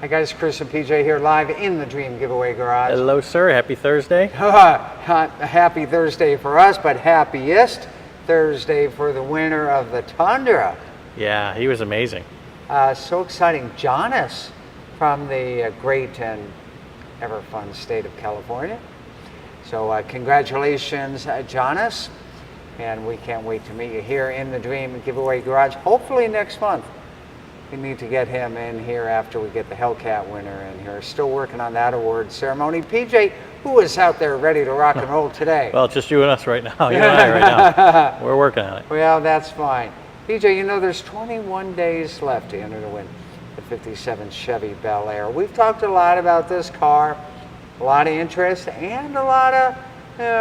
Hi guys, Chris and PJ here live in the Dream Giveaway Garage. Hello, sir. Happy Thursday. Happy Thursday for us, but happiest Thursday for the winner of the Tundra. Yeah, he was amazing. So exciting. Jonas from the great and ever fun state of California. So congratulations, Jonas. And we can't wait to meet you here in the Dream Giveaway Garage, hopefully next month. We need to get him in here after we get the Hellcat winner in here. Still working on that award ceremony. PJ, who is out there ready to rock and roll today? Well, it's just you and us right now. You and I right now. We're working on it. Well, that's fine. PJ, you know there's 21 days left to enter to win the 57 Chevy Bel Air. We've talked a lot about this car, a lot of interest, and a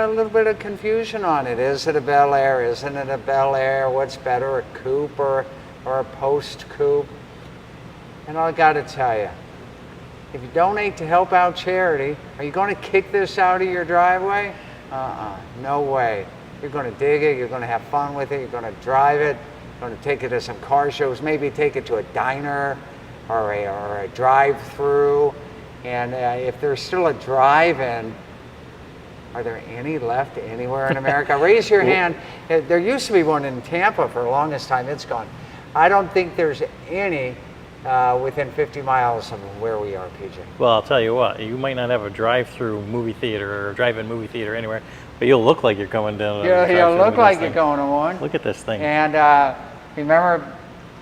little bit of confusion on it. Is it a Bel Air? Isn't it a Bel Air? What's better, a coupe or a post coupe? And I got to tell you, if you donate to help out charity, are you going to kick this out of your driveway? No way. You're going to dig it, you're going to have fun with it, you're going to drive it, you're going to take it to some car shows, maybe take it to a diner or a drive-through. And if there's still a drive-in, are there any left anywhere in America? Raise your hand. There used to be one in Tampa for the longest time. It's gone. I don't think there's any within 50 miles of where we are, PJ. Well, I'll tell you what, you might not have a drive-through movie theater or drive-in movie theater anywhere, but you'll look like you're going down. You'll look like you're going to one. Look at this thing. And remember,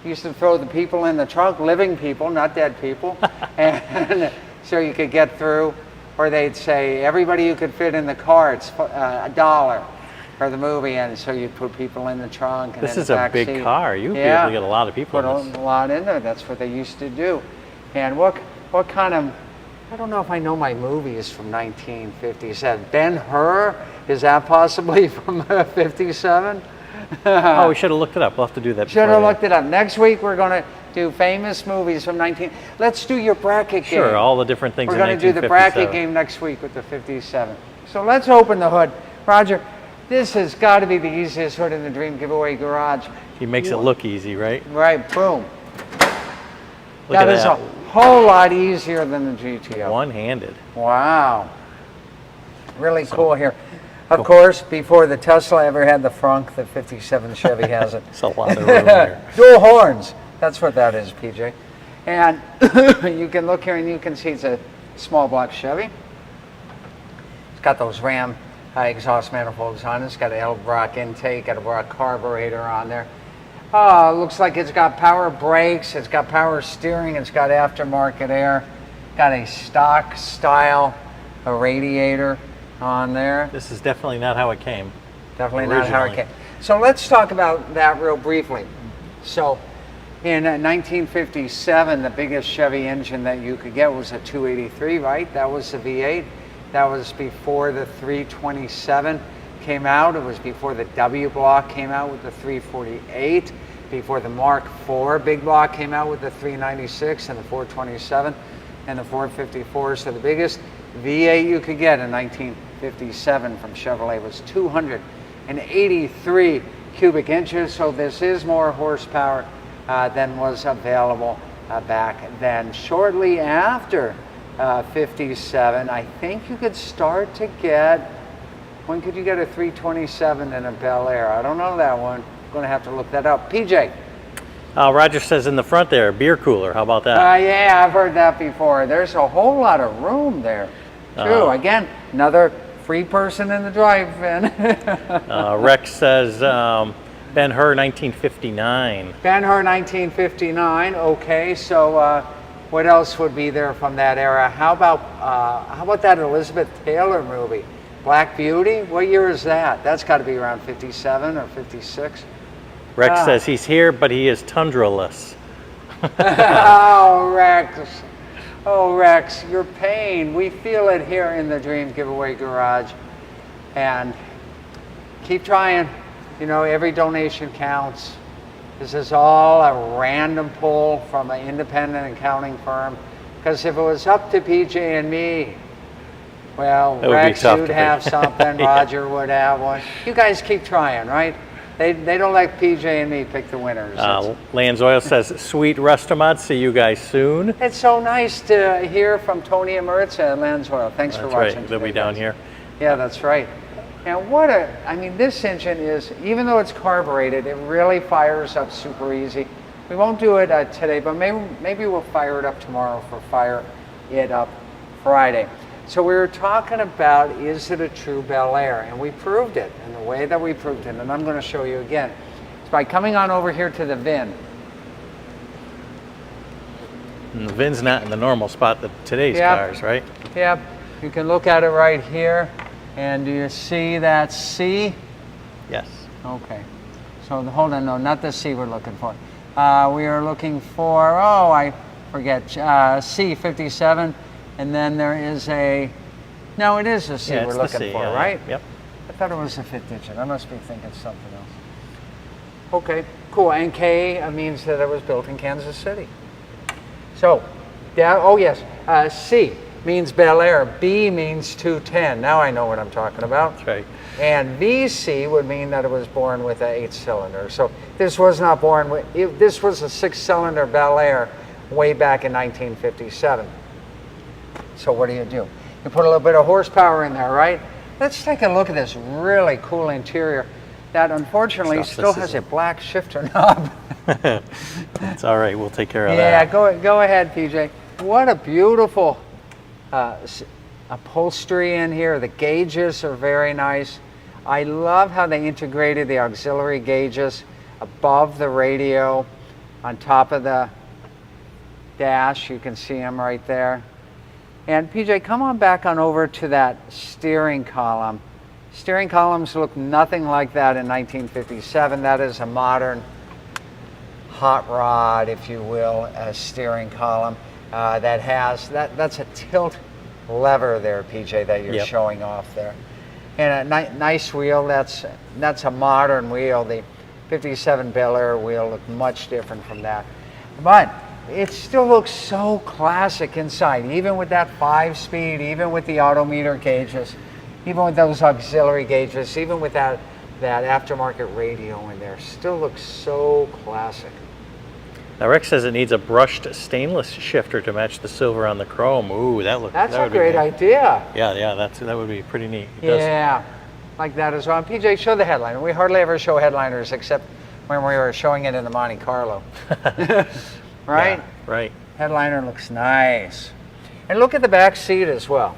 you used to throw the people in the trunk, living people, not dead people, and so you could get through. Or they'd say, everybody you could fit in the car, it's $1 for the movie, and so you put people in the trunk. And this in is the a back big seat. car. You'd be able to get a lot of people Put in this. a lot in there. That's what they used to do. And what kind of, I don't know if I know my movies from 1957. Ben-Hur, is that possibly from 57? Oh, we should have looked it up. We'll have to do that. Should have looked it up. Next week we're going to do famous movies from 19. Let's do your bracket game. Sure, all the different things. We're going to do the bracket game next week with the 57. So let's open the hood. Roger, this has got to be the easiest hood in the Dream Giveaway Garage. He makes it look easy, right? Right, boom. Look at that is a whole lot easier than the GTO. One-handed. Wow. Really cool here. Of course, before the Tesla ever had the frunk, the 57 Chevy has it. It's a lot of room here. Dual horns. That's what that is, PJ. And you can look here and you can see it's a small block Chevy. It's got those Ram exhaust manifolds on it. It's got an L-Brock intake, got a Brock carburetor on there. Looks like it's got power brakes, it's got power steering, it's got aftermarket air, got a stock style radiator on there. This is definitely not how it came. Definitely not how it came. So let's talk about that real briefly. So in 1957, the biggest Chevy engine that you could get was a 283, right? That was the V8. That was before the 327 came out. It was before the W block came out with the 348. Before the Mark IV big block came out with the 396 and the 427 and the 454. So the biggest V8 you could get in 1957 from Chevrolet was 283 cubic inches. So this is more horsepower than was available back then. Shortly after 57, I think you could start to get, when could you get a 327 in a Bel Air? I don't know that one. I'm going to have to look that up. PJ. Roger says in the front there, beer cooler. How about that? Yeah, I've heard that before. There's a whole lot of room there, too. Again, another free person in the drive-in. Rex says Ben-Hur 1959. Ben-Hur 1959. Okay, so what else would be there from that era? How about that Elizabeth Taylor movie, Black Beauty? What year is that? That's got to be around 57 or 56. Rex says he's here, but he is tundra-less. Oh, Rex. Oh, Rex, your pain. We feel it here in the Dream Giveaway Garage. And keep trying. You know, every donation counts. This is all a random pull from an independent accounting firm. Because if it was up to PJ and me, well, Rex, you'd have something, Roger would have one. You guys keep trying, right? They don't let PJ and me pick the winners. Lands Oil says, sweet restaurant. See you guys soon. It's so nice to hear from Tony and Maritza at Lands Oil. Thanks for watching. That's right. They'll today, be down guys. here. Yeah, that's right. And I mean, this engine is, even though it's carbureted, it really fires up super easy. We won't do it today, but maybe we'll fire it up tomorrow for Fire It Up Friday. So we were talking about, is it a true Bel Air? And we proved it. And the way that we proved it, and I'm going to show you again, is by coming on over here to the VIN. And the VIN's not in the normal spot that today's cars, right? Yep. You can look at it right here. And do you see that C? Yes. Okay. So hold on, no, not the C we're looking for. We are looking for, oh, I forget, C57. And then there is a, no, it is a C we're looking for, right? Yep. I thought it was a fifth digit. I must be thinking something else. Okay, cool. And K means that it was built in Kansas City. So, oh yes, C means Bel Air. B means 210. Now I know what I'm talking about. That's right. And VC would mean that it was born with an 8-cylinder. So this was not born with, this was a 6-cylinder Bel Air way back in 1957. So what do? You put a little bit of horsepower in there, right? Let's take a look at this really cool interior that unfortunately still has a black shifter knob. It's all right. We'll take care of that. Yeah, go ahead, PJ. What a beautiful upholstery in here. The gauges are very nice. I love how they integrated the auxiliary gauges above the radio on top of the dash. You can see them right there. And PJ, come on back on over to that steering column. Steering columns look nothing like that in 1957. That is a modern hot rod, if you will, a steering column that has, that's a tilt lever there, PJ, that you're showing off there. And a nice wheel, that's a modern wheel. The 57 Bel Air wheel looked much different from that. But it still looks so classic inside, even with that 5-speed, even with the odometer gauges, even with those auxiliary gauges, even with that aftermarket radio in there. Still looks so classic. Now Rick says it needs a brushed stainless shifter to match the silver on the chrome. Ooh, that's a great idea. Yeah, that would be pretty neat. Yeah, like that as well. And PJ, show the headliner. We hardly ever show headliners except when we were showing it in the Monte Carlo. Right? Yeah, right. Headliner looks nice. And look at the back seat as well.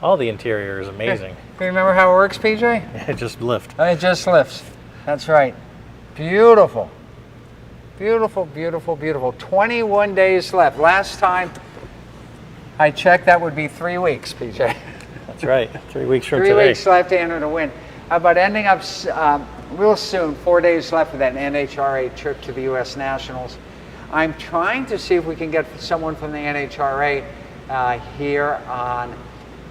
All the interior is amazing. You remember how it works, PJ? It just lifts. It just lifts. That's right. Beautiful. Beautiful, beautiful, beautiful. 21 days left. Last time I checked, that would be 3 weeks, PJ. That's right. 3 weeks from 3 today. 3 weeks left to enter the win. But ending up real soon, 4 days left of that NHRA trip to the U.S. Nationals. I'm trying to see if we can get someone from the NHRA here on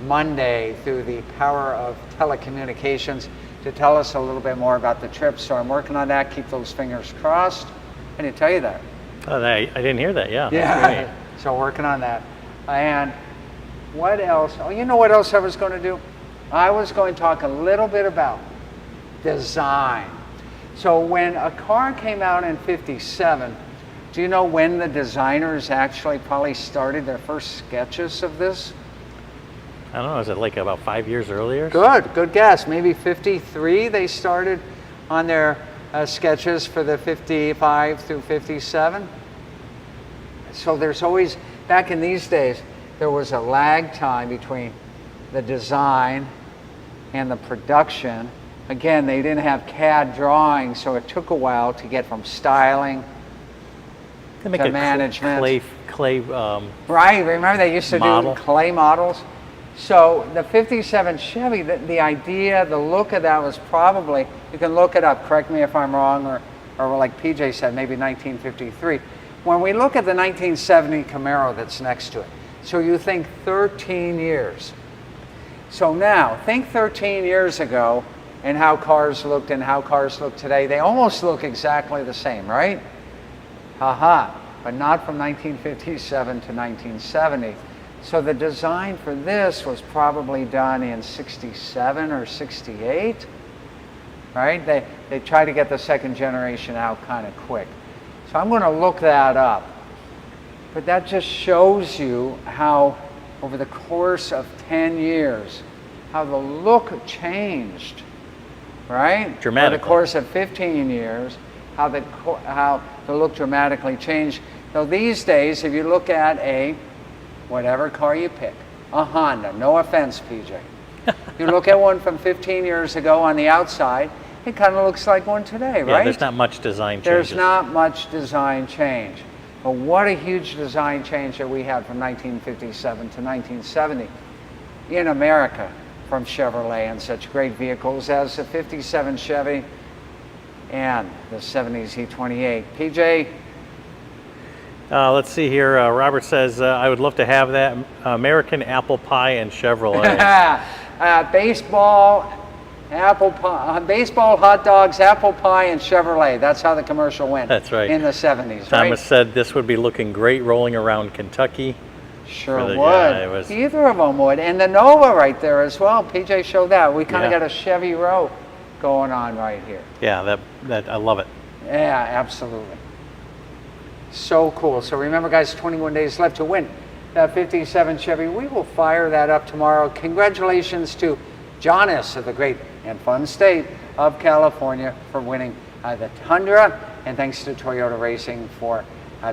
Monday through the power of telecommunications to tell us a little bit more about the trip. So I'm working on that. Keep those fingers crossed. I didn't tell you that. Oh, I didn't hear that. Yeah. Yeah. So working on that. And what else? Oh, you know what else I was going to do? I was going to talk a little bit about design. So when a car came out in '57, do you know when the designers actually probably started their first sketches of this? I don't know. Is it like about 5 years earlier? Good guess. Maybe '53 they started on their sketches for the 55 through 57. So there's always, back in these days, there was a lag time between the design and the production. Again, they didn't have CAD drawings, so it took a while to get from styling to management. Clay. Right. Remember they used to model. Do clay models. So the '57 Chevy, the idea, the look of that was probably, you can look it up. Correct me if I'm wrong, or like PJ said, maybe 1953. When we look at the 1970 Camaro that's next to it, so you think 13 years. So now, think 13 years ago and how cars looked and how cars look today. They almost look exactly the same, right? Haha, but not from 1957 to 1970. So the design for this was probably done in '67 or '68. right? They try to get the second generation out kind of quick. So I'm going to look that up. But that just shows you how, over the course of 10 years, how the look changed, right? Dramatically. Over the course of 15 years, how the look dramatically changed. So these days, if you look at whatever car you pick, a Honda, no offense, PJ. You look at one from 15 years ago on the outside, it kind of looks like one today, right? Yeah, there's not much design change. There's not much design change. But what a huge design change that we had from 1957 to 1970 in America from Chevrolet, and such great vehicles as the 57 Chevy and the 70s E28. PJ? Let's see here. Robert says, I would love to have that American apple pie and Chevrolet. Baseball, apple pie, baseball, hot dogs, apple pie, and Chevrolet. That's how the commercial went. That's right. In the 70s, Thomas right? said this would be looking great rolling around Kentucky. Sure Really, would. yeah, Either of them would. And the Nova right there as well. PJ showed that. We kind of Yeah. got a Chevy row going on right here. Yeah, that I love it. Yeah, absolutely. So cool. So remember, guys, 21 days left to win that 57 Chevy. We will fire that up tomorrow. Congratulations to Jonas of the great and fun state of California for winning the Tundra. And thanks to Toyota Racing for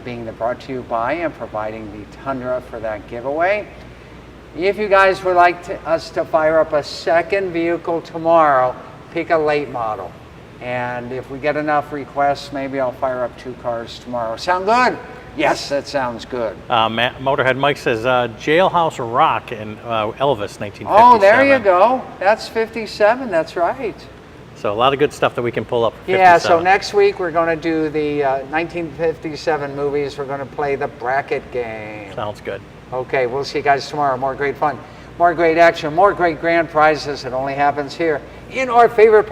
being brought to you by and providing the Tundra for that giveaway. If you guys would like us to fire up a second vehicle tomorrow, pick a late model. And if we get enough requests, maybe I'll fire up 2 cars tomorrow. Sound good? Yes, that sounds good. Motorhead Mike says Jailhouse Rock in Elvis, 1957. Oh, there you go. That's 57. That's right. So a lot of good stuff that we can pull up. For Yeah, so 57. next week we're going to do the 1957 movies. We're going to play the bracket game. Sounds good. Okay, we'll see you guys tomorrow. More great fun, more great action, more great grand prizes. It only happens here in our favorite place.